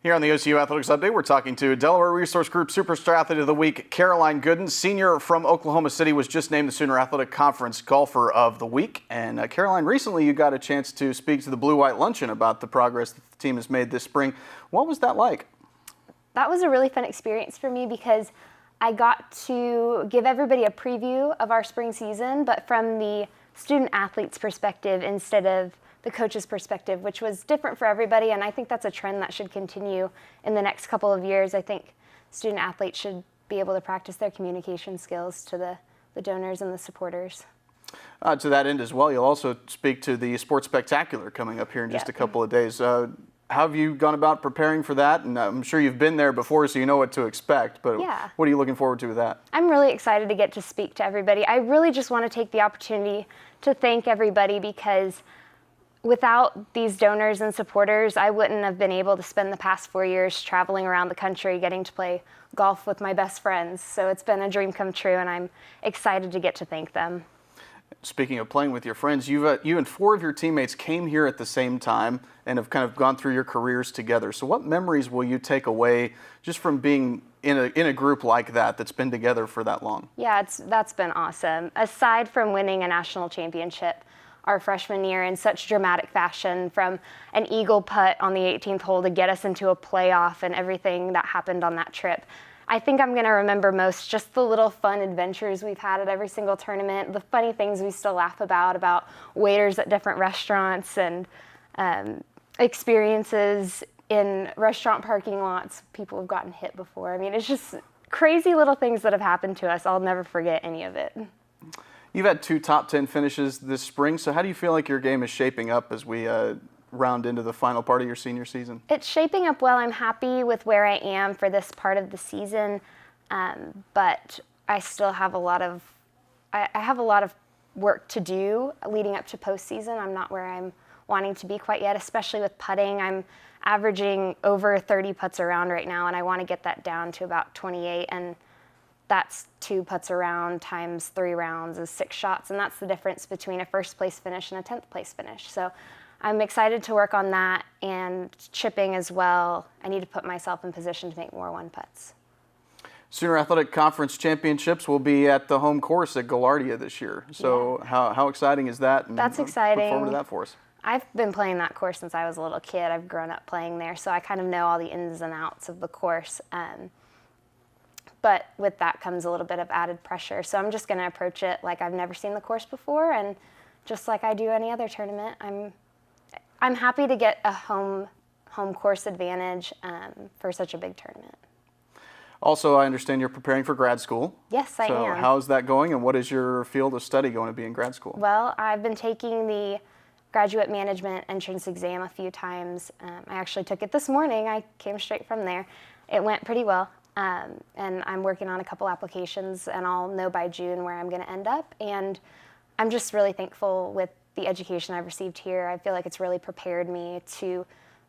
Here on the OCU Athletics Update, we're talking to Delaware Resource Group Superstar Athlete of the Week, Caroline Goodin. Senior from Oklahoma City, was just named the Sooner Athletic Conference Golfer of the Week. And Caroline, recently you got a chance to speak to the Blue-White Luncheon about the progress that the team has made this spring. What was that like? That was a really fun experience for me because I got to give everybody a preview of our spring season, but from the student athlete's perspective instead of the coach's perspective, which was different for everybody. And I think that's a trend that should continue in the next couple of years. I think student athletes should be able to practice their communication skills to the donors and the supporters. To that end as well, you'll also speak to the Sports Spectacular coming up here in just a couple of days. How have you gone about preparing for that? And I'm sure you've been there before, so you know what to expect, but what are you looking forward to with that? I'm really excited to get to speak to everybody. I really just want to take the opportunity to thank everybody because without these donors and supporters, I wouldn't have been able to spend the past 4 years traveling around the country getting to play golf with my best friends. So it's been a dream come true, and I'm excited to get to thank them. Speaking of playing with your friends, you and 4 of your teammates came here at the same time and have kind of gone through your careers together. So what memories will you take away just from being in a group like that that's been together for that long? Yeah, that's been awesome. Aside from winning a national championship our freshman year in such dramatic fashion, from an eagle putt on the 18th hole to get us into a playoff and everything that happened on that trip, I think I'm going to remember most just the little fun adventures we've had at every single tournament, the funny things we still laugh about waiters at different restaurants and experiences in restaurant parking lots. People have gotten hit before. I mean, it's just crazy little things that have happened to us. I'll never forget any of it. You've had 2 top 10 finishes this spring, so how do you feel like your game is shaping up as we round into the final part of your senior season? It's shaping up well. I'm happy with where I am for this part of the season, but I still have I have a lot of work to do leading up to postseason. I'm not where I'm wanting to be quite yet, especially with putting. I'm averaging over 30 putts around right now, and I want to get that down to about 28, and that's 2 putts around times 3 rounds is 6 shots, and that's the difference between a first place finish and a 10th place finish. So I'm excited to work on that, and chipping as well. I need to put myself in position to make more 1-putts. Sooner Athletic Conference Championships will be at the home course at Gaillardia this year. So how exciting is that? And that's exciting. Look forward to that for us. I've been playing that course since I was a little kid. I've grown up playing there, so I kind of know all the ins and outs of the course. But with that comes a little bit of added pressure. So I'm just going to approach it like I've never seen the course before, and just like I do any other tournament, I'm happy to get a home course advantage for such a big tournament. Also, I understand you're preparing for grad school. Yes, I am. So how's that going, and what is your field of study going to be in grad school? Well, I've been taking the graduate management entrance exam a few times. I actually took it this morning. I came straight from there. It went pretty well. And I'm working on a couple applications, and I'll know by June where I'm going to end up. And I'm just really thankful with the education I've received here. I feel like it's really prepared me to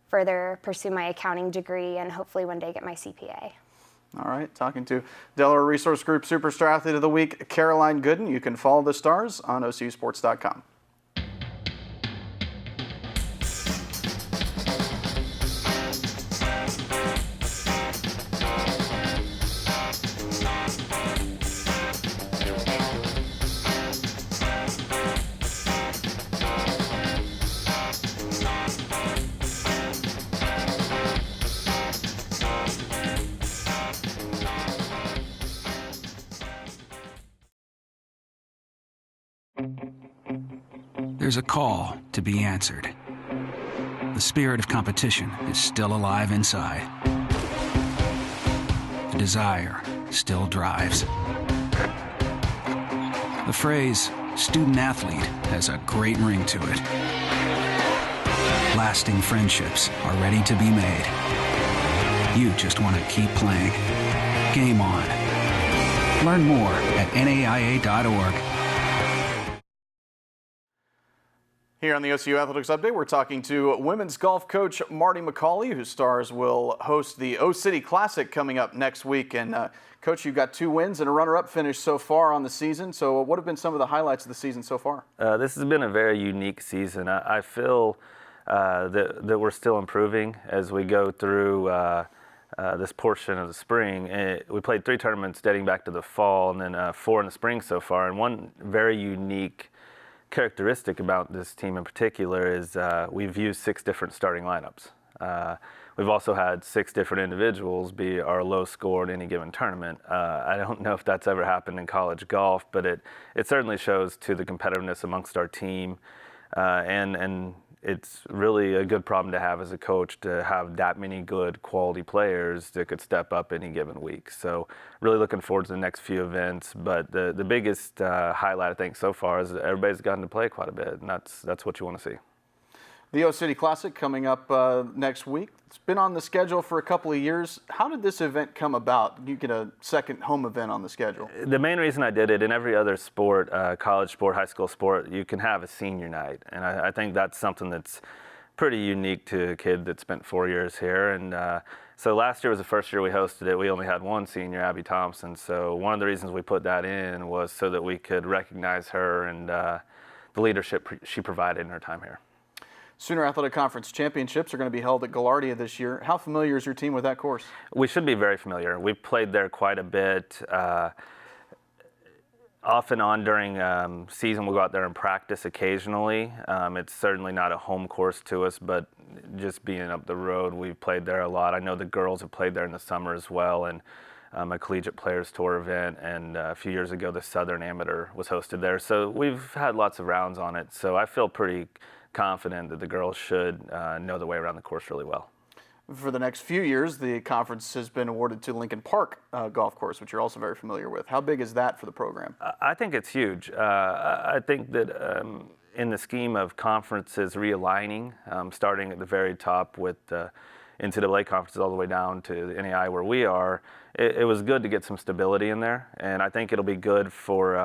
further pursue my accounting degree and hopefully one day get my CPA. All right, talking to Delaware Resource Group Superstar Athlete of the Week, Caroline Goodin. You can follow the stars on OCUsports.com. There's a call to be answered. The spirit of competition is still alive inside. The desire still drives. The phrase student athlete has a great ring to it. Lasting friendships are ready to be made. You just want to keep playing. Game on. Learn more at naia.org. Here on the OCU Athletics Update, we're talking to women's golf coach Marty McCauley, whose Stars will host the O-City Classic coming up next week. And Coach, you've got 2 wins and a runner-up finish so far on the season. So what have been some of the highlights of the season so far? This has been a very unique season. I feel that we're still improving as we go through this portion of the spring. We played 3 tournaments dating back to the fall, and then 4 in the spring so far. And one very unique characteristic about this team in particular is we've used 6 different starting lineups. We've also had 6 different individuals be our low score in any given tournament. I don't know if that's ever happened in college golf, but it certainly shows to the competitiveness amongst our team. And it's really a good problem to have as a coach, to have that many good quality players that could step up any given week. So really looking forward to the next few events. But the biggest highlight, I think, so far is that everybody's gotten to play quite a bit, and that's what you want to see. The O-City Classic coming up next week. It's been on the schedule for a couple of years. How did this event come about? You get a second home event on the schedule. The main reason I did it, in every other sport, college sport, high school sport, you can have a senior night. And I think that's something that's pretty unique to a kid that spent 4 years here. And so last year was the first year we hosted it. We only had one senior, Abby Thompson. So one of the reasons we put that in was so that we could recognize her and the leadership she provided in her time here. Sooner Athletic Conference Championships are going to be held at Gaillardia this year. How familiar is your team with that course? We should be very familiar. We've played there quite a bit. Off and on during season, we'll go out there and practice occasionally. It's certainly not a home course to us, but just being up the road, we've played there a lot. I know the girls have played there in the summer as well, and a collegiate players tour event, and a few years ago the Southern Amateur was hosted there. So we've had lots of rounds on it, so I feel pretty confident that the girls should know the way around the course really well. For the next few years, the conference has been awarded to Lincoln Park Golf Course, which you're also very familiar with. How big is that for the program? I think it's huge. I think that in the scheme of conferences realigning, starting at the very top with the NCAA conferences all the way down to the NAI where we are, it was good to get some stability in there. And I think it'll be good for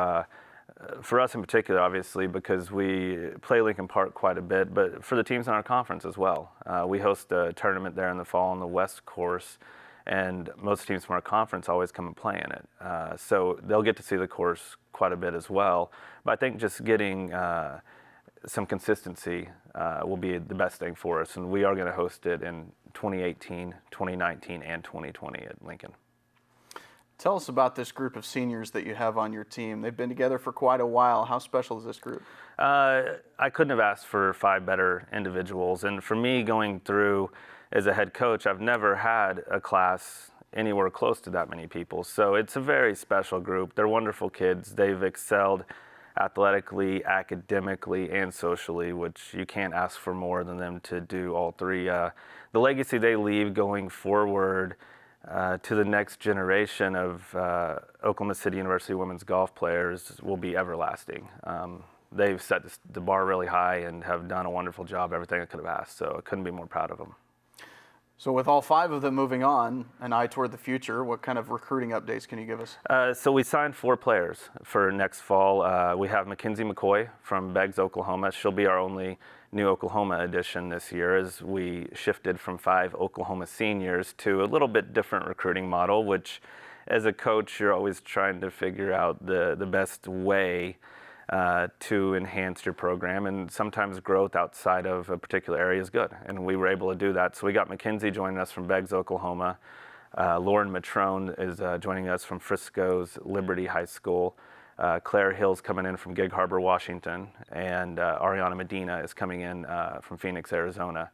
us in particular, obviously, because we play Lincoln Park quite a bit, but for the teams in our conference as well. We host a tournament there in the fall on the West course, and most teams from our conference always come and play in it. So they'll get to see the course quite a bit as well. But I think just getting some consistency will be the best thing for us, and we are going to host it in 2018, 2019, and 2020 at Lincoln. Tell us about this group of seniors that you have on your team. They've been together for quite a while. How special is this group? I couldn't have asked for 5 better individuals. And for me, going through as a head coach, I've never had a class anywhere close to that many people. So it's a very special group. They're wonderful kids. They've excelled athletically, academically, and socially, which you can't ask for more than them to do all 3. The legacy they leave going forward to the next generation of Oklahoma City University women's golf players will be everlasting. They've set the bar really high and have done a wonderful job, everything I could have asked, so I couldn't be more proud of them. So with all 5 of them moving on, an eye toward the future, what kind of recruiting updates can you give us? So we signed 4 players for next fall. We have Mackenzie McCoy from Beggs, Oklahoma. She'll be our only new Oklahoma addition this year, as we shifted from 5 Oklahoma seniors to a little bit different recruiting model, which as a coach, you're always trying to figure out the best way to enhance your program, and sometimes growth outside of a particular area is good, and we were able to do that. So we got Mackenzie joining us from Beggs, Oklahoma. Lauren Matrone is joining us from Frisco's Liberty High School. Claire Hill's coming in from Gig Harbor, Washington, and Ariana Medina is coming in from Phoenix, Arizona.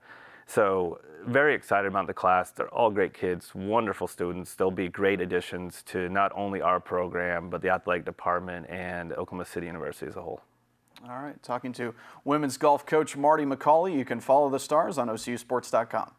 So very excited about the class. They're all great kids, wonderful students. They'll be great additions to not only our program, but the athletic department and Oklahoma City University as a whole. All right, talking to women's golf coach Marty McCauley. You can follow the Stars on OCUsports.com.